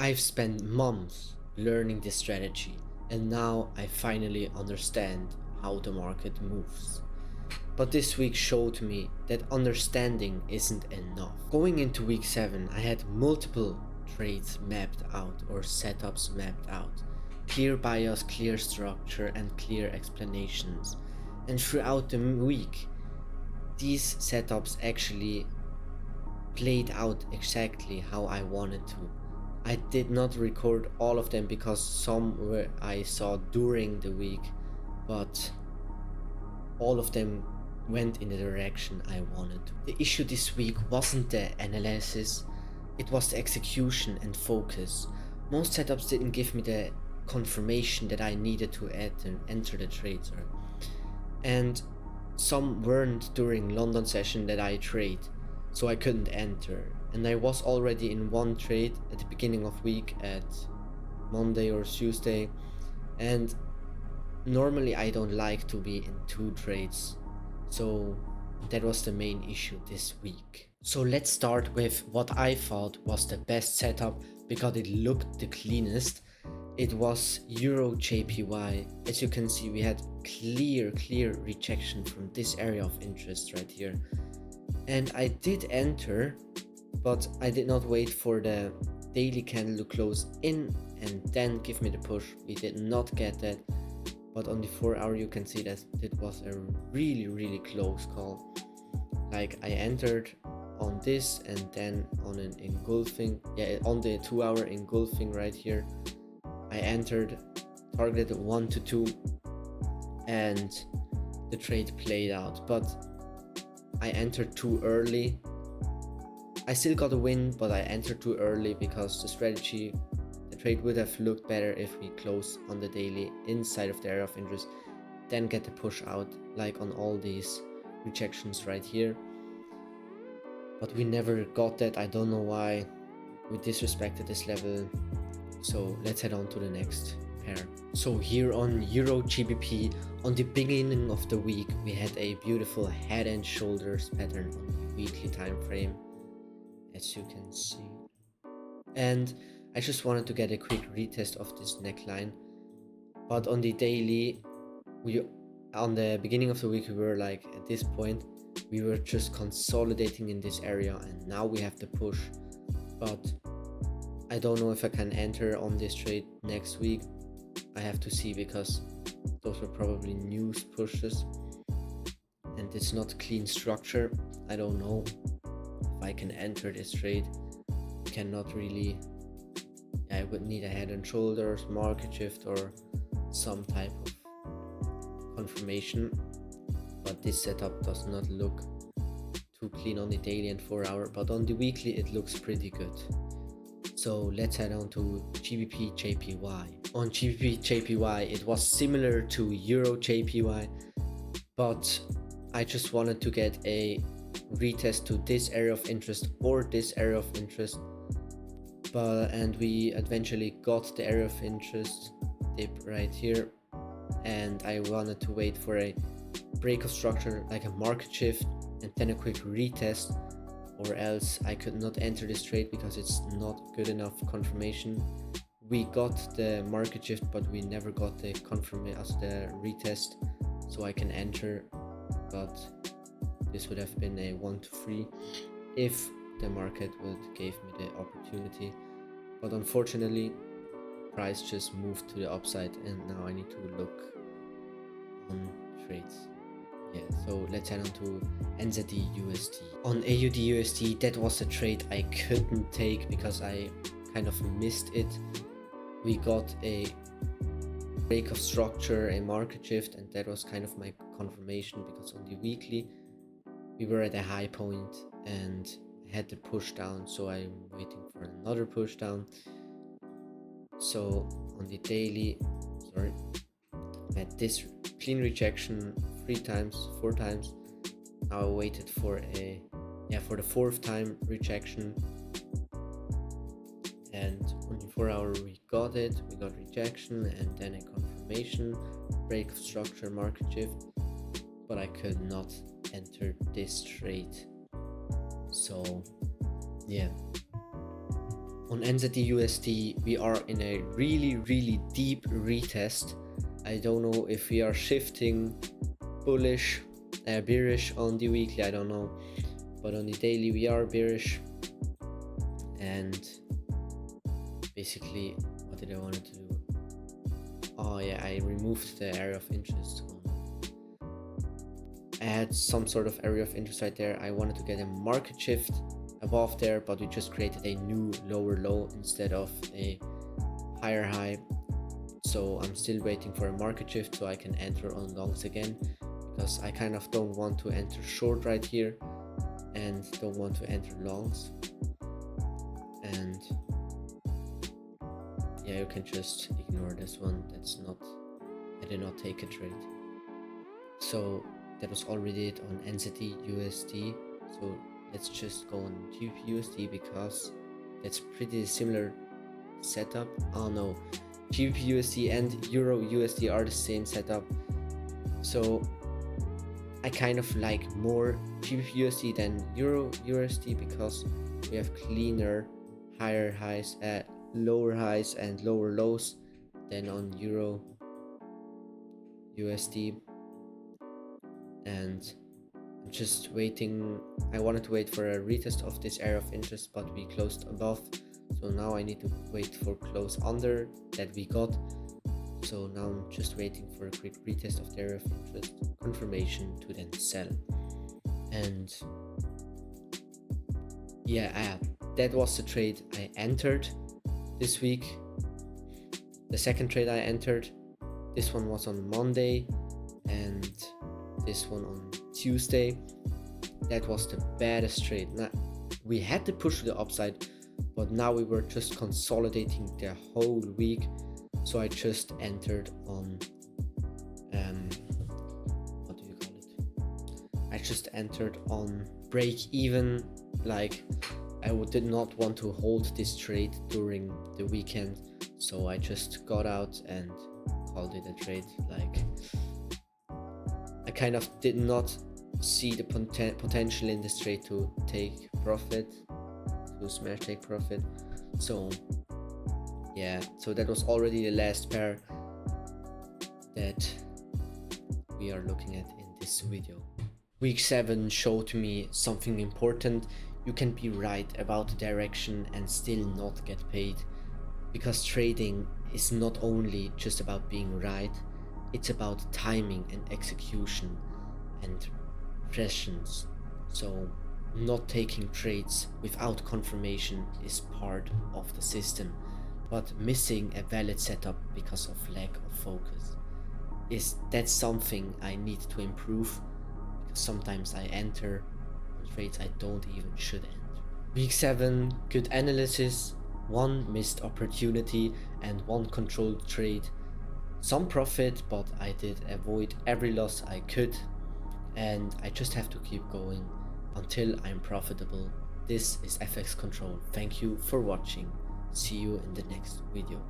I've spent months learning this strategy, and now I finally understand how the market moves. But this week showed me that understanding isn't enough. Going into week 7, I had multiple trades mapped out or setups mapped out. Clear bias, clear structure, and clear explanations. And throughout the week, these setups actually played out exactly how I wanted to. I did not record all of them because some were I saw during the week, but all of them went in the direction I wanted to. The issue this week wasn't the analysis, it was the execution and focus. Most setups didn't give me the confirmation that I needed to enter the trades. And some weren't during London session that I trade, so I couldn't enter. And I was already in one trade at the beginning of week at Monday or Tuesday, and normally I don't like to be in 2 trades, so that was the main issue this week. So let's start with what I thought was the best setup because it looked the cleanest. It was Euro JPY. As you can see, we had clear rejection from this area of interest right here. And I did enter, but I did not wait for the daily candle to close in and then give me the push. We did not get that. But on the 4-hour you can see that it was a really close call. Like I entered on this and then on an engulfing, on the 2-hour engulfing right here, I entered, targeted 1 to 2, and the trade played out. But I entered too early. I still got a win, but I entered too early because the trade would have looked better if we closed on the daily inside of the area of interest, then get the push out like on all these rejections right here. But we never got that. I don't know why we disrespected this level. So let's head on to the next pair. So here on Euro GBP, on the beginning of the week, we had a beautiful head and shoulders pattern on the weekly time frame, as you can see. And I just wanted to get a quick retest of this neckline. But on the daily, on the beginning of the week, we were like at this point, we were just consolidating in this area, and now we have the push. But I don't know if I can enter on this trade next week. I have to see because those were probably news pushes and it's not clean structure. I don't know if I can enter this trade. Cannot really. I would need a head and shoulders, market shift, or some type of confirmation. But this setup does not look too clean on the daily and 4-hour, but on the weekly it looks pretty good. So let's head on to GBP JPY. On GBP JPY, it was similar to Euro JPY, but I just wanted to get a retest to this area of interest or this area of interest. And we eventually got the area of interest dip right here, and I wanted to wait for a break of structure like a market shift and then a quick retest, or else I could not enter this trade because it's not good enough confirmation. We got the market shift, but we never got the confirmation as the retest, so I can enter. But this would have been a 1 to 3 if the market would give me the opportunity. But unfortunately, price just moved to the upside, and now I need to look on trades. So let's head on to NZD USD. On AUD USD, that was a trade I couldn't take because I kind of missed it. We got a break of structure, a market shift, and that was kind of my confirmation because on the weekly we were at a high point and had the push down, so I'm waiting for another push down. So on the daily, I had this clean rejection 3 times, 4 times. Now I waited for the 4th time rejection, and on the 4-hour we got rejection and then a confirmation, break of structure, market shift, but I could not enter this trade. So On NZD/USD, we are in a really deep retest. I don't know if we are shifting bullish, bearish on the weekly, I don't know, but on the daily we are bearish. And basically, what did I want to do? Oh yeah, I removed the area of interest. I had some sort of area of interest right there. I wanted to get a market shift above there, but we just created a new lower low instead of a higher high. So I'm still waiting for a market shift so I can enter on longs again, because I kind of don't want to enter short right here and don't want to enter longs. And yeah, you can just ignore this one. I did not take a trade. So that was already it on NZD/USD. So let's just go on GBP/USD because that's pretty similar setup. Oh no, GBP/USD and EUR/USD are the same setup. So I kind of like more GBP/USD than EUR/USD because we have cleaner higher highs, lower highs and lower lows than on EUR/USD. And I'm just waiting. I wanted to wait for a retest of this area of interest, but we closed above, so now I need to wait for close under that we got. So now I'm just waiting for a quick retest of the area of interest, confirmation to then sell. And yeah, that was the trade I entered this week. The second trade I entered, this one was on Monday and this one on Tuesday. That was the baddest trade. Now, we had to push to the upside, but now we were just consolidating the whole week. So I just entered on what do you call it? I just entered on break even. Like, I did not want to hold this trade during the weekend, so I just got out and called it a trade. Like, I kind of did not see the potential in this trade to take profit, to smash take profit. So yeah, so that was already the last pair that we are looking at in this video. Week 7 showed me something important. You can be right about the direction and still not get paid, because trading is not only just about being right, it's about timing and execution and presence. So not taking trades without confirmation is part of the system, but missing a valid setup because of lack of focus that's something I need to improve, because sometimes I enter on trades I don't even should enter. Week 7, good analysis, 1 missed opportunity and 1 controlled trade. Some profit, but I did avoid every loss I could, and I just have to keep going until I'm profitable. This is FX Control. Thank you for watching. See you in the next video.